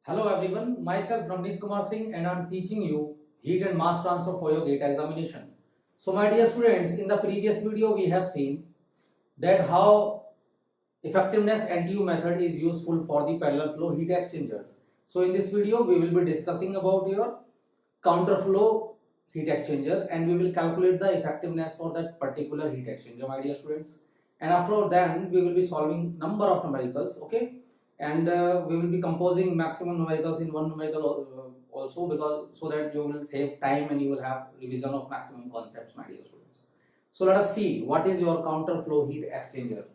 Hello everyone, myself Ramneet Kumar Singh and I am teaching you heat and mass transfer for your GATE examination. So my dear students, in the previous video we have seen that how effectiveness NTU method is useful for the parallel flow heat exchangers. So in this video we will be discussing about your counter flow heat exchanger and we will calculate the effectiveness for that particular heat exchanger, my dear students. And after then we will be solving number of numericals, okay? And we will be composing maximum numericals in one numerical also, because so that you will save time and you will have revision of maximum concepts, my dear students. So let us see what is your counter flow heat exchanger.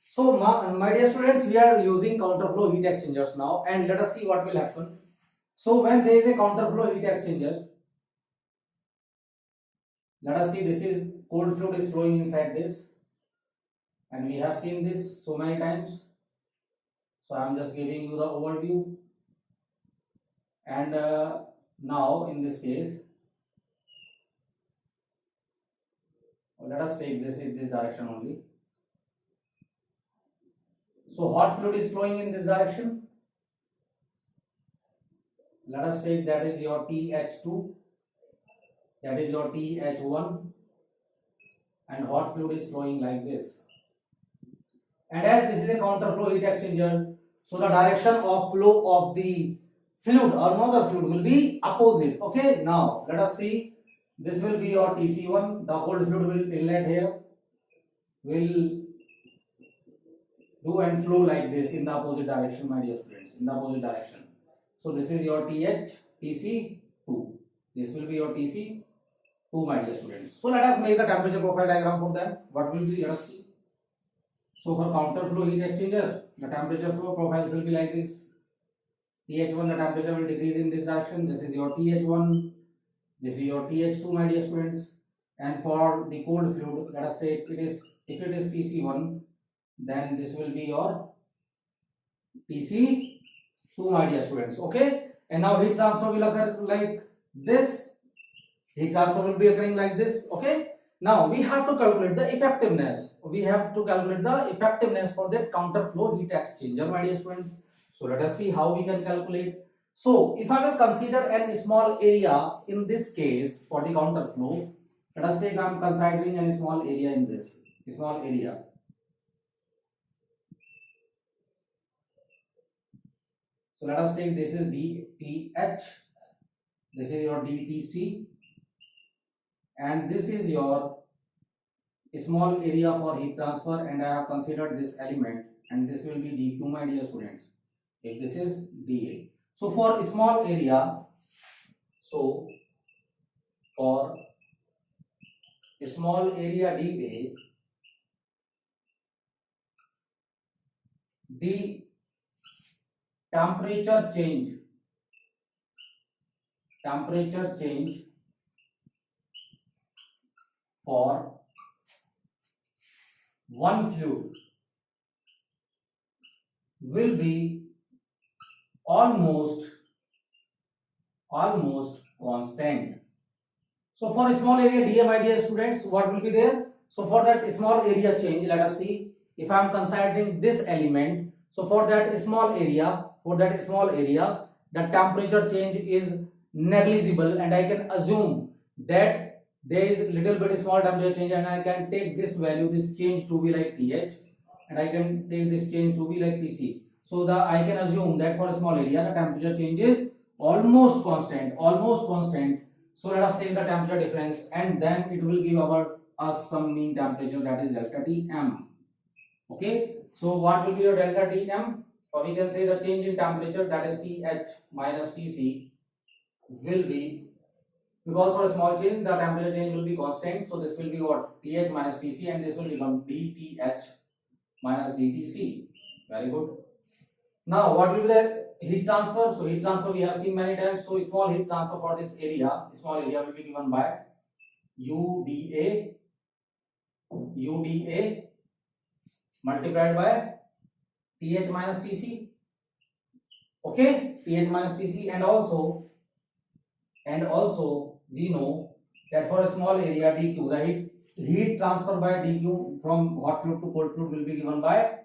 So my dear students, we are using counter flow heat exchangers now, and let us see what will happen. So when there is a counter flow heat exchanger, let us see, this is cold fluid is flowing inside this, and we have seen this so many times. So I am just giving you the overview. And now in this case, let us take this in this direction only. So hot fluid is flowing in this direction. Let us take that is your TH2, that is your TH1, and hot fluid is flowing like this. And as this is a counter flow heat exchanger, so the direction of flow of the fluid or another fluid will be opposite. Okay, now let us see, this will be your TC1, the cold fluid will inlet here, will do and flow like this in the opposite direction, my dear students, in the opposite direction. So this is your TC2, this will be your TC2, my dear students. So let us make a temperature profile diagram for them. What will be, let us see. So for counter flow heat exchanger, the temperature flow profiles will be like this. TH1, the temperature will decrease in this direction. This is your TH1, this is your TH2, my dear students. And for the cold fluid, let us say if it is TC1, then this will be your TC2, my dear students. Okay, and now heat transfer will occur like this. Heat transfer will be occurring like this. Okay, now we have to calculate the effectiveness. We have to calculate the effectiveness for that counter flow heat exchanger, my dear students. So let us see how we can calculate. So if I will consider a small area in this case for the counter flow, let us take, I am considering a small area in this small area. So let us take, this is DTH, this is your DTC, and this is your small area for heat transfer, and I have considered this element, and this will be dq, my dear students, if this is dA. So for a small area, so for a small area dA, the temperature change for one fluid will be almost constant. So for a small area dA, my dear students, what will be there? So for that small area change, let us see, if I am considering this element, so for that small area, the temperature change is negligible, and I can assume that there is little bit small temperature change, and I can take this value, this change to be like TH, and I can take this change to be like TC. So I can assume that for a small area the temperature change is almost constant. So let us take the temperature difference, and then it will give us some mean temperature, that is delta Tm. Okay, so what will be your delta Tm? Or we can say the change in temperature, that is Th minus Tc, will be, because for a small change the temperature change will be constant, so this will be what, Th minus Tc, and this will become dTh minus dTc. Very good. Now what will be the heat transfer? So heat transfer we have seen many times. So small heat transfer for this area, will be given by UdA multiplied by Th minus Tc. Okay, Th minus Tc, and also we know that for a small area dq, the heat transfer by dq from hot fluid to cold fluid will be given by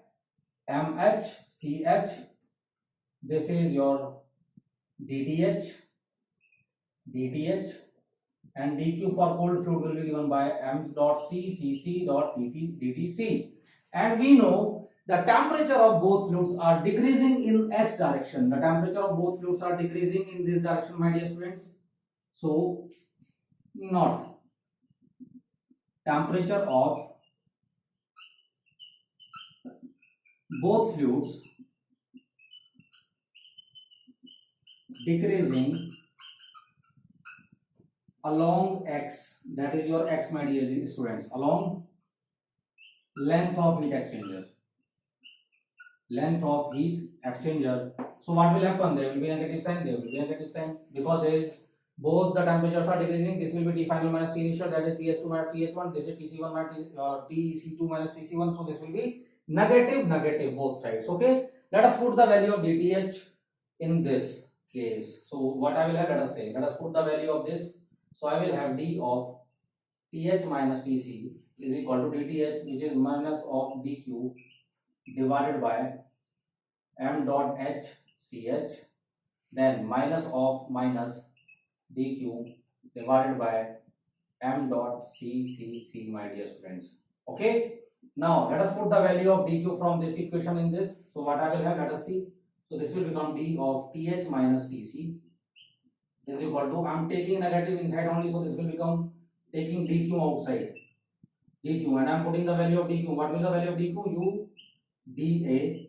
mhch. This is your dth, and dq for cold fluid will be given by m dot c cc dot dtc. And we know the temperature of both fluids are decreasing in x direction. The temperature of both fluids are decreasing in this direction, my dear students. So not temperature of both fluids decreasing along x, that is your x, my dear students, along length of heat exchanger. So what will happen? There will be negative sign, because there is both the temperatures are decreasing. This will be T final minus T initial, that is TS2 minus TH1. This is TC1 minus TC2 minus TC1. So this will be negative both sides. Okay, let us put the value of dTh in this case. So what I will have, let us put the value of this. So I will have d of Th minus Tc is equal to dTh, which is minus of dq divided by m dot h ch, then minus of minus dq divided by m dot c, my dear students. Okay, now let us put the value of dq from this equation in this. So what I will have, let us see. So this will become d of Th minus Tc is equal to, I am taking negative inside only, so this will become taking dq outside, dq, and I am putting the value of dq. What will the value of dq? U dA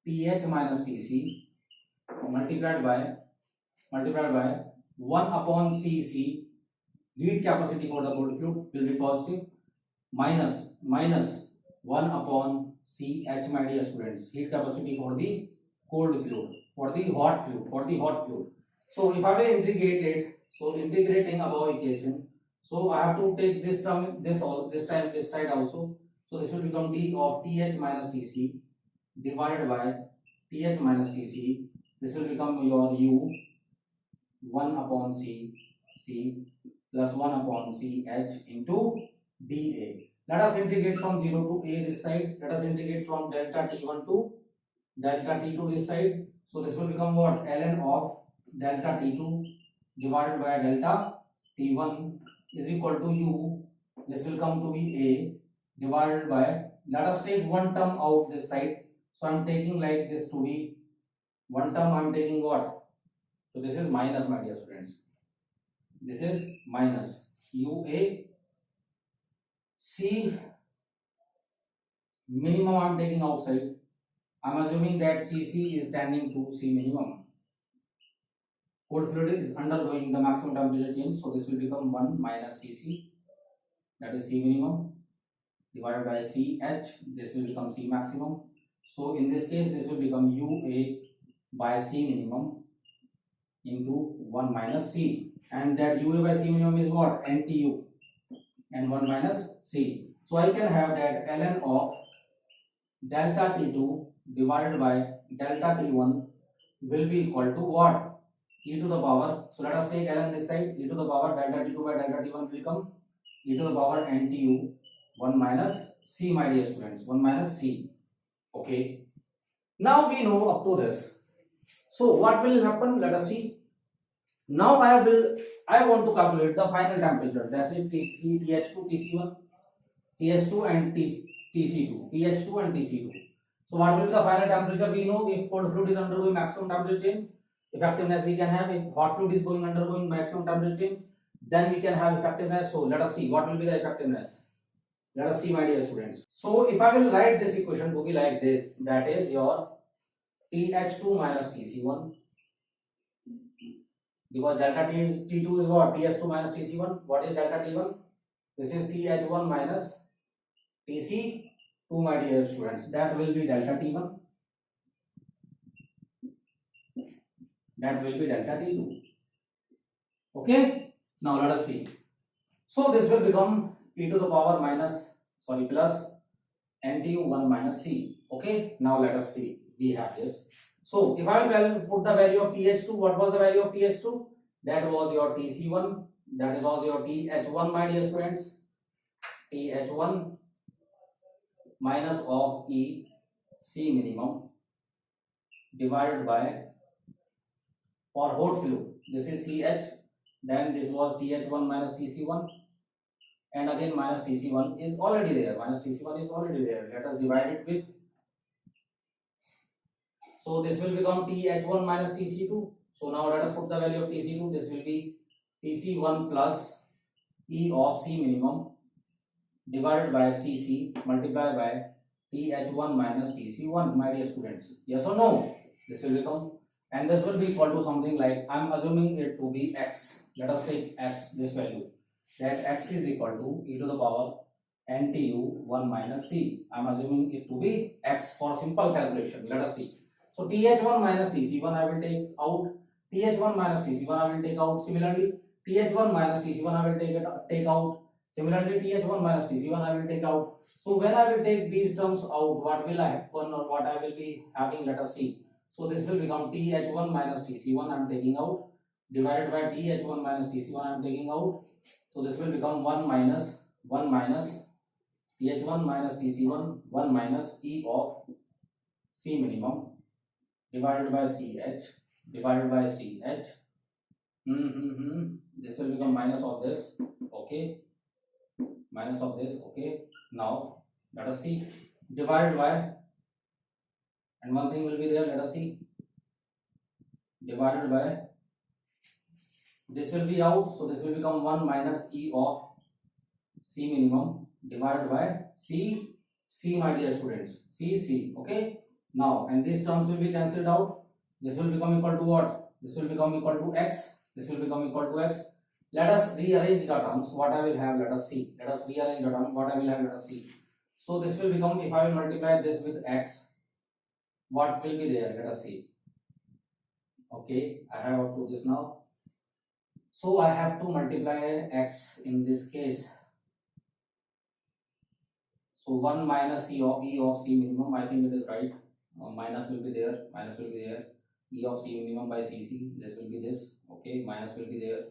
Th minus Tc multiplied by 1 upon Cc, heat capacity for the cold fluid will be positive, minus 1 upon Ch, my dear students, heat capacity for the cold fluid, for the hot fluid. So if I will integrate it, so integrating above equation, so I have to take this term, this side also. So this will become d of Th minus Tc divided by Th minus Tc. This will become your u 1 upon C plus 1 upon Ch into dA. Let us integrate from 0 to a this side. Let us integrate from delta T1 to delta T2 this side. So this will become what? Ln of delta T2 divided by delta T1 is equal to u. This will come to be a divided by, let us take one term out this side. So I am taking like this to be one term. I am taking what? So this is minus, my dear students. This is minus UA C minimum I am taking outside. I am assuming that CC is tending to C minimum. Cold fluid is undergoing the maximum temperature change, so this will become 1 minus Cc, that is C minimum, divided by Ch. This will become C maximum. So in this case, this will become UA by C minimum into 1 minus C, and that UA by C minimum is what? NTU, and 1 minus C. So I can have that ln of delta T2 divided by delta T1 will be equal to what? E to the power. So let us take ln this side. E to the power delta T2 by delta T1 will come e to the power NTU 1 minus C, my dear students, 1 minus C. Okay. Now we know up to this. So what will happen? Let us see. Now I want to calculate the final temperature. That's it. TH2, TC1, TH2 and TC2. TH2 and TC2. So what will be the final temperature? We know if cold fluid is undergoing maximum temperature change, effectiveness we can have. If hot fluid is undergoing maximum temperature change, then we can have effectiveness. So let us see what will be the effectiveness. Let us see, my dear students. So if I will write this equation to be like this, that is your TH2 minus TC1, because delta T2 is what? TH2 minus TC1. What is delta T1? This is TH1 minus TC2, my dear students. That will be delta T1. That will be delta T2. Okay. Now let us see. So this will become e to the power plus NTU 1 minus C. Okay. Now let us see. We have this. So if I will put the value of TH2, what was the value of TH2? That was your TC1. That was your TH1, my dear students. TH1 minus of E C minimum divided by, for hot fluid this is CH, then this was TH1 minus TC1, and again minus TC1 is already there, minus TC1 is already there, let us divide it with, so this will become TH1 minus TC2. So now let us put the value of TC2, this will be TC1 plus E of C minimum divided by CC multiplied by TH1 minus TC1, my dear students. Yes or no? This will become, and this will be equal to something like, I am assuming it to be X. Let us take X, this value, that X is equal to e to the power NTU 1 minus C. I am assuming it to be X for simple calculation. Let us see. So TH1 minus TC1 I will take out, TH1 minus TC1 I will take out. Similarly, TH1 minus TC1 I will take out. Similarly, TH1 minus TC1 I will take out. So when I will take these terms out, what will happen or what I will be having? Let us see. So this will become TH1 minus TC1 I am taking out divided by TH1 minus TC1 I am taking out. So this will become 1 minus TH1 minus TC1, 1 minus E of C minimum divided by CH divided by CH. This will become minus of this, okay, minus of this, okay. Now let us see, divided by, and one thing will be there, let us see, divided by, this will be out, so this will become 1 minus E of C minimum divided by C, my dear students, C, okay. Now, and these terms will be cancelled out, this will become equal to what? This will become equal to X, this will become equal to X. Let us rearrange the terms, what I will have, let us see, let us rearrange the term, what I will have, let us see. So this will become, if I will multiply this with X, what will be there, let us see. Okay, I have up to this now. So I have to multiply X in this case. So 1 minus E of C minimum, I think it is right. Minus will be there, E of C minimum by CC, this will be this, okay, minus will be there.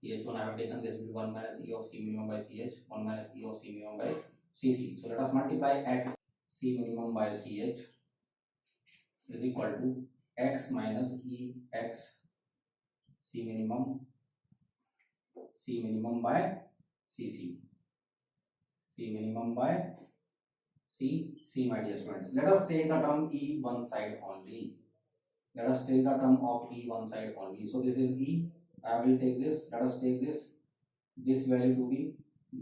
TH1 I have taken, this will be 1 minus E of C minimum by CH, 1 minus E of C minimum by CC. So let us multiply X C minimum by CH is equal to X minus E X C minimum by CC, C minimum by C, my dear students. Let us take the term E one side only. Let us take the term of E one side only. So this is E. I will take this. Let us take this value to be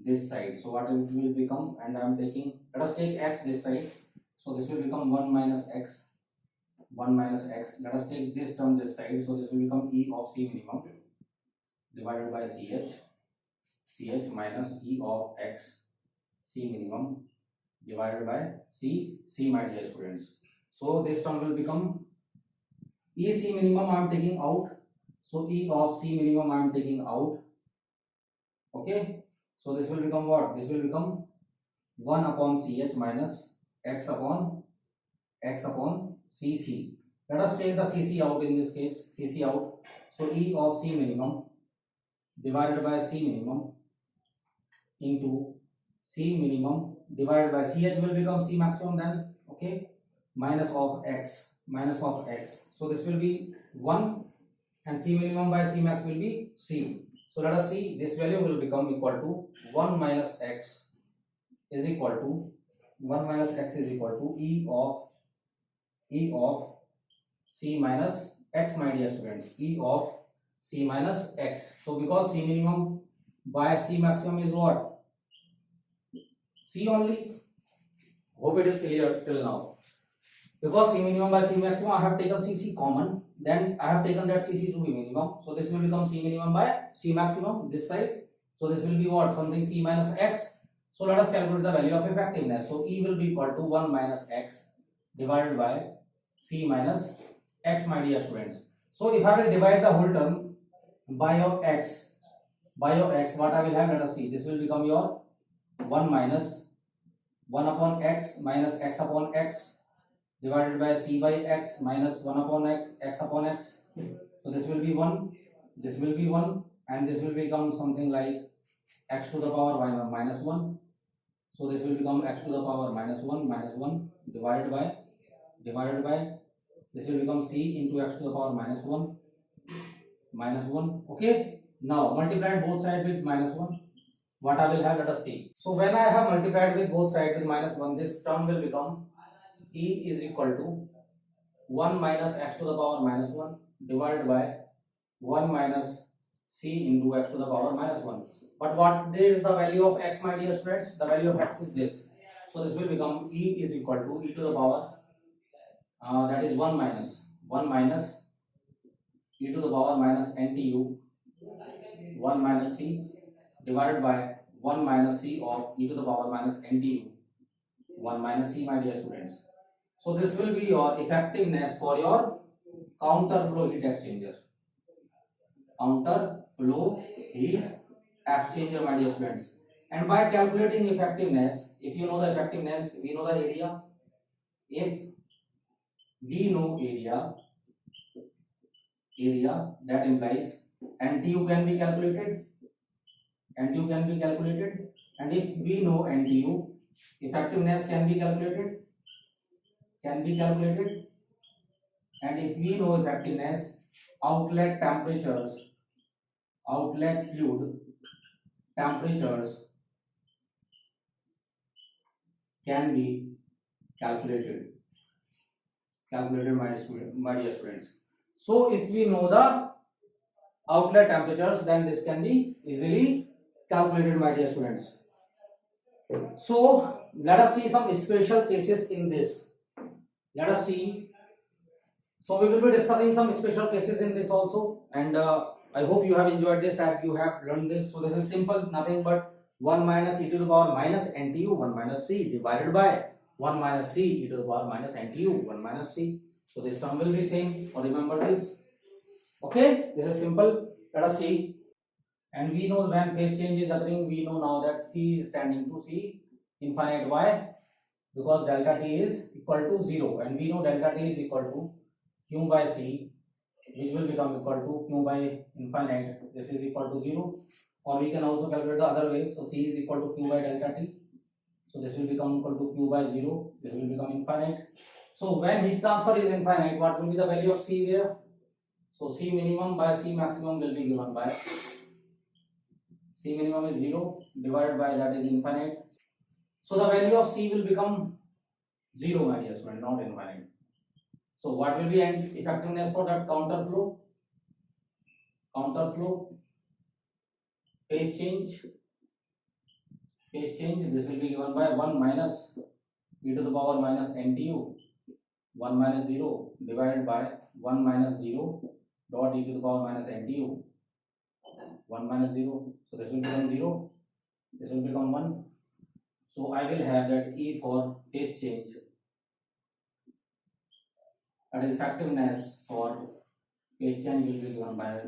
this side. So what it will become? And I am taking. Let us take X this side. So this will become 1 minus X. 1 minus X. Let us take this term this side. So this will become E of C minimum divided by CH minus E of X C minimum divided by C, my dear students. So this term will become E C minimum I am taking out. So E of C minimum I am taking out. Okay. So this will become what? This will become 1 upon CH minus X upon CC. Let us take the CC out in this case. CC out. So E of C minimum divided by C minimum into C minimum divided by CH will become C maximum then, okay, minus of X. So this will be 1 and C minimum by C max will be C. So let us see, this value will become equal to 1 minus X is equal to E of C minus X, my dear students, E of C minus X. So because C minimum by C maximum is what? C only. Hope it is clear till now. Because C minimum by C maximum, I have taken CC common, then I have taken that CC to be minimum. So this will become C minimum by C maximum this side. So this will be what? Something C minus X. So let us calculate the value of effectiveness. So E will be equal to 1 minus X divided by C minus X, my dear students. So if I will divide the whole term by your X, what I will have, let us see. This will become your 1 minus 1 upon X minus X upon X divided by C by X minus 1 upon X upon X. So this will be 1, and this will become something like x to the power minus 1. So this will become x to the power minus 1 divided by this will become c into x to the power minus 1. Okay, now multiply both sides with minus 1. What I will have, let us see. So when I have multiplied with both sides with minus 1, this term will become e is equal to 1 minus x to the power minus 1 divided by 1 minus c into x to the power minus 1. But what is the value of x, my dear students? The value of x is this. So this will become e is equal to e to the power that is 1 minus e to the power minus ntu 1 minus c divided by 1 minus c of e to the power minus ntu 1 minus c, my dear students. So this will be your effectiveness for your counter flow heat exchanger. Counter flow heat exchanger, my dear students. And by calculating effectiveness, if you know the effectiveness, we know the area. If we know area, that implies NTU can be calculated. NTU can be calculated, and if we know NTU, effectiveness can be calculated. And if we know effectiveness, outlet fluid temperatures can be calculated, my dear students. So if we know the outlet temperatures, then this can be easily calculated, my dear students. So let us see some special cases in this. Let us see. So we will be discussing some special cases in this also, and I hope you have enjoyed this, that you have learned this. So this is simple, nothing but 1 minus e to the power minus NTU 1 minus c divided by 1 minus c e to the power minus NTU 1 minus c. So this term will be same. So remember this. Okay, this is simple. Let us see. And we know when phase change is occurring, we know now that c is tending to c infinite. Why? Because delta t is equal to 0, and we know delta t is equal to q by c, which will become equal to q by infinite. This is equal to 0, or we can also calculate the other way. So c is equal to q by delta t. So this will become equal to q by 0. This will become infinite. So when heat transfer is infinite, what will be the value of c there? So c minimum by c maximum will be given by c minimum is 0 divided by that is infinite. So the value of c will become 0, my dear student, not infinite. So what will be an effectiveness for that counter flow? Phase change. This will be given by 1 minus e to the power minus NTU 1 minus 0 divided by 1 minus 0 dot e to the power minus NTU 1 minus 0. So this will become 0. This will become 1. So I will have that E for phase change, that is effectiveness for phase change will be given by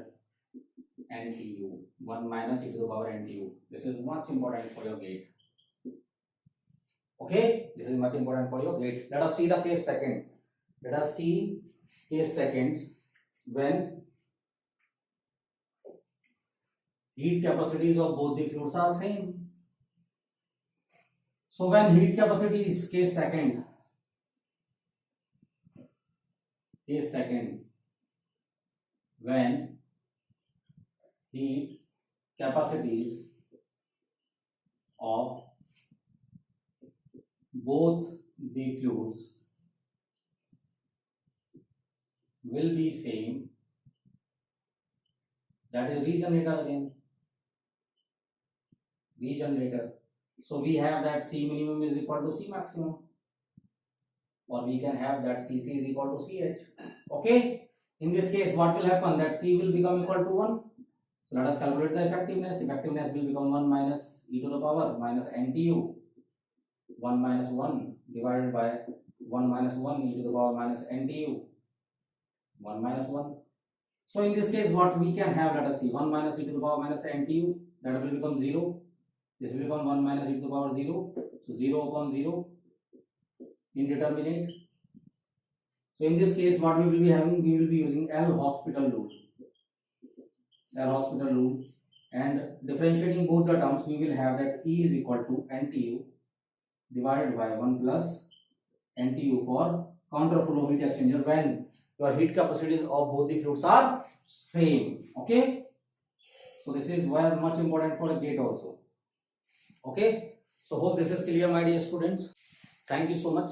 NTU 1 minus e to the power NTU. This is much important for your gate. Okay, this is much important for your gate. Let us see the case second. Let us see case seconds when heat capacities of both the fluids are same. So when heat capacity is case second, when heat capacities of both the fluids will be same, that is regenerator again. So we have that C minimum is equal to C maximum, or we can have that CC is equal to CH. Okay, in this case what will happen, that C will become equal to 1. So let us calculate the effectiveness. Effectiveness will become 1 minus e to the power minus NTU 1 minus 1 divided by 1 minus 1 e to the power minus NTU 1 minus 1. So in this case what we can have, let us see, 1 minus e to the power minus NTU, that will become 0. This will become 1 minus e to the power 0. So 0 upon 0, indeterminate. So in this case what we will be having, we will be using L'Hospital rule. and differentiating both the terms, we will have that E is equal to NTU divided by 1 plus NTU for counter flow heat exchanger when your heat capacities of both the fluids are same. Okay, so this is why much important for a gate also. Okay, so hope this is clear, my dear students. Thank you so much.